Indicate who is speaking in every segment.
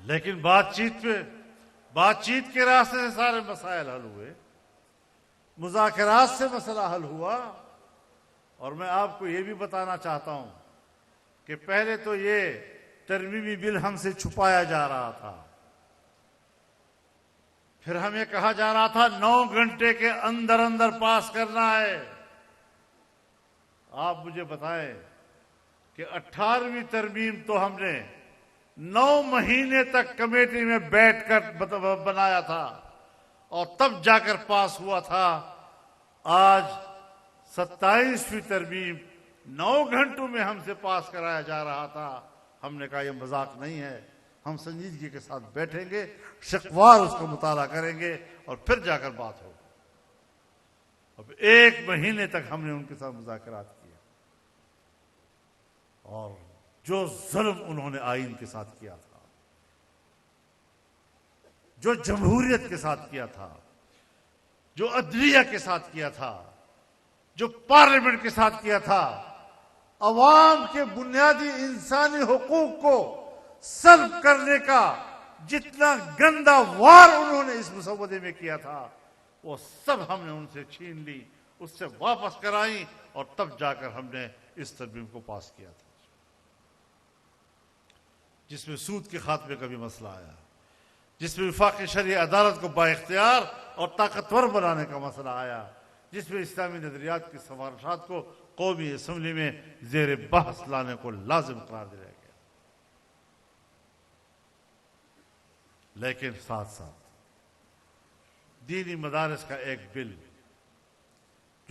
Speaker 1: لیکن بات چیت کے راستے سے سارے مسائل حل ہوئے، مذاکرات سے مسئلہ حل ہوا۔ اور میں آپ کو یہ بھی بتانا چاہتا ہوں کہ پہلے تو یہ ترمیمی بل ہم سے چھپایا جا رہا تھا، پھر ہمیں کہا جا رہا تھا 9 گھنٹے کے اندر اندر پاس کرنا ہے۔ آپ مجھے بتائیں کہ 18ویں ترمیم تو ہم نے 9 مہینے تک کمیٹی میں بیٹھ کر بنایا تھا اور تب جا کر پاس ہوا تھا۔ آج 27ویں ترمیم 9 گھنٹوں میں ہم سے پاس کرایا جا رہا تھا۔ ہم نے کہا یہ مذاق نہیں ہے، ہم سنجیدگی کے ساتھ بیٹھیں گے، شکوار اس کا مطالعہ کریں گے اور پھر جا کر بات ہوگی۔ اب 1 مہینے تک ہم نے ان کے ساتھ مذاکرات کیا، اور جو ظلم انہوں نے آئین کے ساتھ کیا تھا، جو جمہوریت کے ساتھ کیا تھا، جو عدلیہ کے ساتھ کیا تھا، جو پارلیمنٹ کے ساتھ کیا تھا، عوام کے بنیادی انسانی حقوق کو سلب کرنے کا جتنا گندا وار انہوں نے اس مسودے میں کیا تھا، وہ سب ہم نے ان سے چھین لی، اس سے واپس کرائیں، اور تب جا کر ہم نے اس ترمیم کو پاس کیا تھا، جس میں سود کے خاتمے کا بھی مسئلہ آیا، جس میں وفاقی شرعی عدالت کو بااختیار اور طاقتور بنانے کا مسئلہ آیا، جس میں اسلامی نظریات کی سفارشات کو قومی اسمبلی میں زیر بحث لانے کو لازم قرار دیا گیا۔ لیکن ساتھ ساتھ دینی مدارس کا ایک بل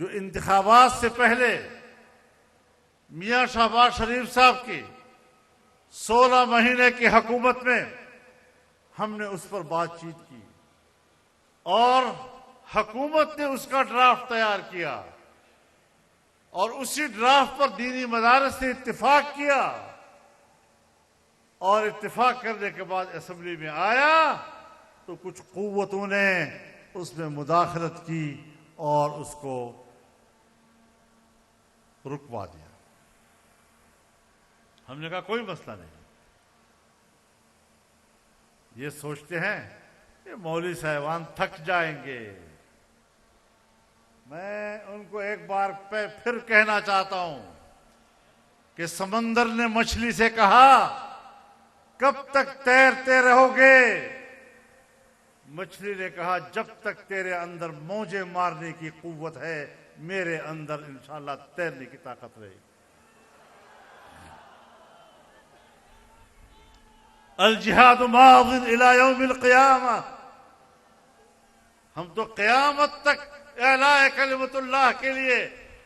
Speaker 1: جو انتخابات سے پہلے میاں شہباز شریف صاحب کی 16 مہینے کی حکومت میں ہم نے اس پر بات چیت کی اور حکومت نے اس کا ڈرافٹ تیار کیا، اور اسی ڈرافٹ پر دینی مدارس سے اتفاق کیا، اور اتفاق کرنے کے بعد اسمبلی میں آیا تو کچھ قوتوں نے اس میں مداخلت کی اور اس کو رکوا دیا۔ ہم نے کہا کوئی مسئلہ نہیں، یہ سوچتے ہیں کہ مولوی صاحبان تھک جائیں گے۔ میں ان کو ایک بار پھر کہنا چاہتا ہوں کہ سمندر نے مچھلی سے کہا کب تک تیرتے رہو گے؟ مچھلی نے کہا جب تک تیرے اندر موجیں مارنے کی قوت ہے میرے اندر انشاءاللہ تیرنے کی طاقت رہے گی۔ الجہاد ماض الی یوم القیامہ، ہم تو قیامت تک اعلاء کلمت اللہ کے لیے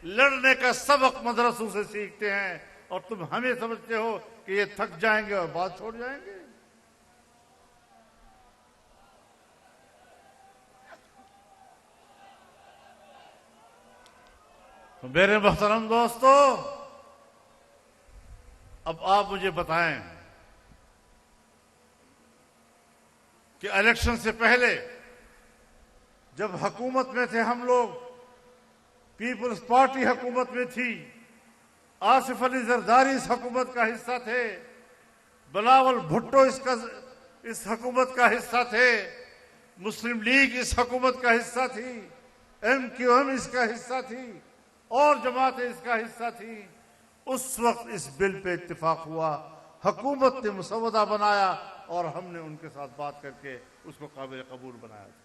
Speaker 1: لڑنے کا سبق مدرسوں سے سیکھتے ہیں، اور تم ہمیں سمجھتے ہو کہ یہ تھک جائیں گے اور بات چھوڑ جائیں گے۔ تو میرے محترم دوستو، اب آپ مجھے بتائیں کہ الیکشن سے پہلے جب حکومت میں تھے ہم لوگ، پیپلز پارٹی حکومت میں تھی، آصف علی زرداری اس حکومت کا حصہ تھے، بلاول بھٹو اس حکومت کا حصہ تھے، مسلم لیگ اس حکومت کا حصہ تھی، MQM اس کا حصہ تھی، اور جماعتیں اس کا حصہ تھی۔ اس وقت اس بل پہ اتفاق ہوا، حکومت نے مسودہ بنایا اور ہم نے ان کے ساتھ بات کر کے اس کو قابل قبول بنایا تھا۔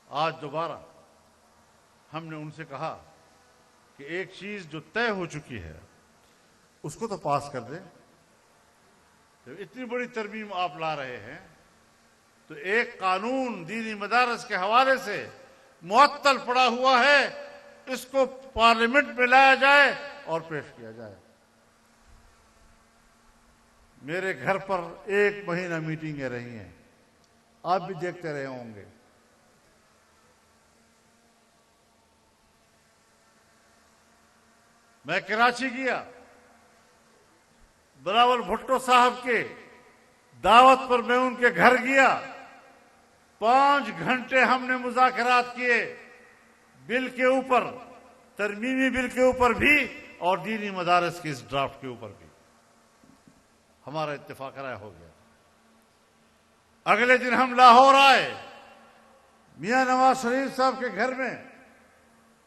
Speaker 1: آج دوبارہ ہم نے ان سے کہا کہ ایک چیز جو طے ہو چکی ہے اس کو تو پاس کر دیں۔ جب اتنی بڑی ترمیم آپ لا رہے ہیں تو ایک قانون دینی مدارس کے حوالے سے معطل پڑا ہوا ہے، اس کو پارلیمنٹ میں لایا جائے اور پیش کیا جائے۔ میرے گھر پر 1 مہینہ میٹنگیں رہی ہیں، آپ بھی دیکھتے رہے ہوں گے۔ میں کراچی گیا، بلاول بھٹو صاحب کے دعوت پر میں ان کے گھر گیا، 5 گھنٹے ہم نے مذاکرات کیے، بل کے اوپر، ترمیمی بل کے اوپر بھی اور دینی مدارس کے اس ڈرافٹ کے اوپر بھی۔ ہمارا اتفاق رائے ہو گیا۔ اگلے دن ہم لاہور آئے، میاں نواز شریف صاحب کے گھر میں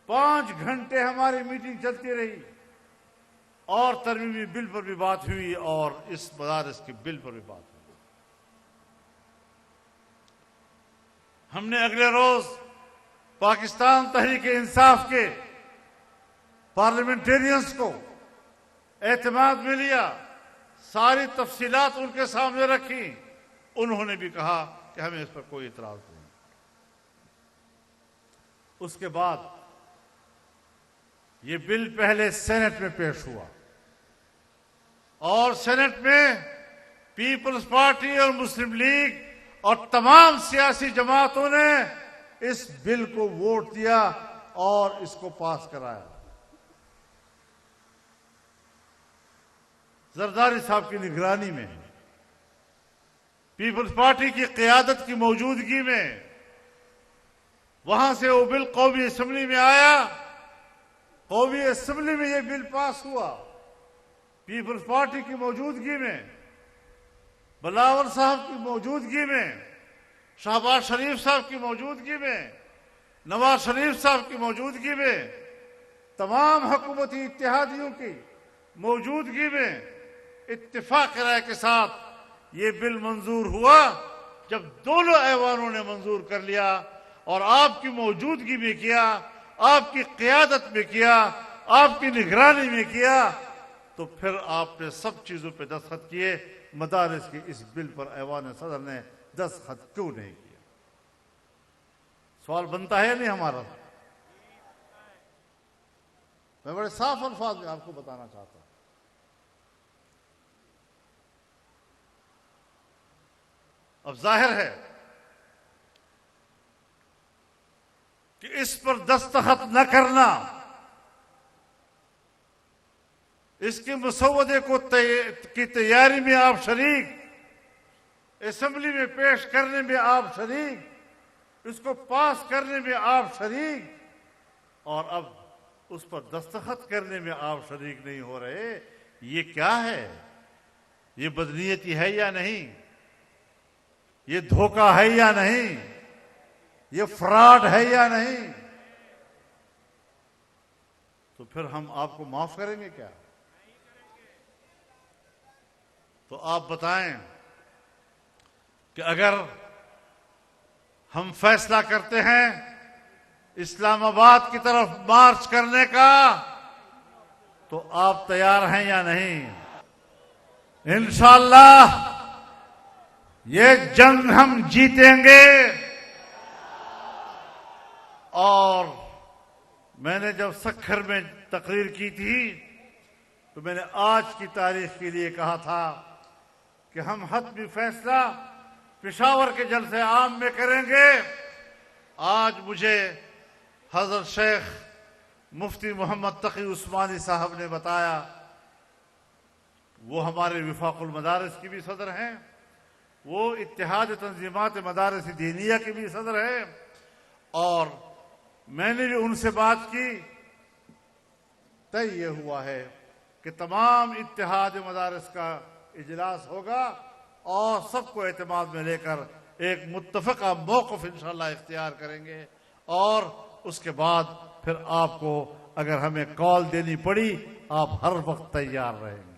Speaker 1: 5 گھنٹے ہماری میٹنگ چلتی رہی، اور ترمیمی بل پر بھی بات ہوئی اور اس مدارس کے بل پر بھی بات ہوئی۔ ہم نے اگلے روز پاکستان تحریک انصاف کے پارلیمنٹیرینز کو اعتماد میں لیا، ساری تفصیلات ان کے سامنے رکھی، انہوں نے بھی کہا کہ ہمیں اس پر کوئی اعتراض نہیں۔ اس کے بعد یہ بل پہلے سینٹ میں پیش ہوا، اور سینٹ میں پیپلز پارٹی اور مسلم لیگ اور تمام سیاسی جماعتوں نے اس بل کو ووٹ دیا اور اس کو پاس کرایا۔ زرداری صاحب کی نگرانی میں، پیپلز پارٹی کی قیادت کی موجودگی میں، وہاں سے وہ بل قومی اسمبلی میں آیا، قومی اسمبلی میں یہ بل پاس ہوا، پیپلز پارٹی کی موجودگی میں، بلاول صاحب کی موجودگی میں، شہباز شریف صاحب کی موجودگی میں، نواز شریف صاحب کی موجودگی میں، تمام حکومتی اتحادیوں کی موجودگی میں اتفاق رائے کے ساتھ یہ بل منظور ہوا۔ جب دونوں ایوانوں نے منظور کر لیا اور آپ کی موجودگی میں کیا، آپ کی قیادت میں کیا، آپ کی نگرانی میں کیا، تو پھر آپ نے سب چیزوں پہ دستخط کیے۔ مدارس کی اس بل پر ایوان صدر نے دستخط کیوں نہیں کیا؟ سوال بنتا ہے نہیں ہمارا؟ میں بڑے صاف الفاظ میں آپ کو بتانا چاہتا ہوں۔ اب ظاہر ہے کہ اس پر دستخط نہ کرنا، اس کے مسودے کی تیاری میں آپ شریک، اسمبلی میں پیش کرنے میں آپ شریک، اس کو پاس کرنے میں آپ شریک، اور اب اس پر دستخط کرنے میں آپ شریک نہیں ہو رہے۔ یہ کیا ہے؟ یہ بدنیتی ہے یا نہیں؟ یہ دھوکہ ہے یا نہیں؟ یہ فراڈ ہے یا نہیں؟ تو پھر ہم آپ کو معاف کریں گے کیا؟ تو آپ بتائیں کہ اگر ہم فیصلہ کرتے ہیں اسلام آباد کی طرف مارچ کرنے کا، تو آپ تیار ہیں یا نہیں؟ انشاءاللہ یہ جنگ ہم جیتیں گے۔ اور میں نے جب سکھر میں تقریر کی تھی تو میں نے آج کی تاریخ کے لیے کہا تھا کہ ہم حتمی فیصلہ پشاور کے جلسے عام میں کریں گے۔ آج مجھے حضرت شیخ مفتی محمد تقی عثمانی صاحب نے بتایا، وہ ہمارے وفاق المدارس کی بھی صدر ہیں، وہ اتحاد تنظیمات مدارس دینیہ کے بھی صدر ہیں، اور میں نے بھی ان سے بات کی۔ طے یہ ہوا ہے کہ تمام اتحاد مدارس کا اجلاس ہوگا اور سب کو اعتماد میں لے کر ایک متفقہ موقف انشاءاللہ اختیار کریں گے، اور اس کے بعد پھر آپ کو اگر ہمیں کال دینی پڑی، آپ ہر وقت تیار رہیں گے۔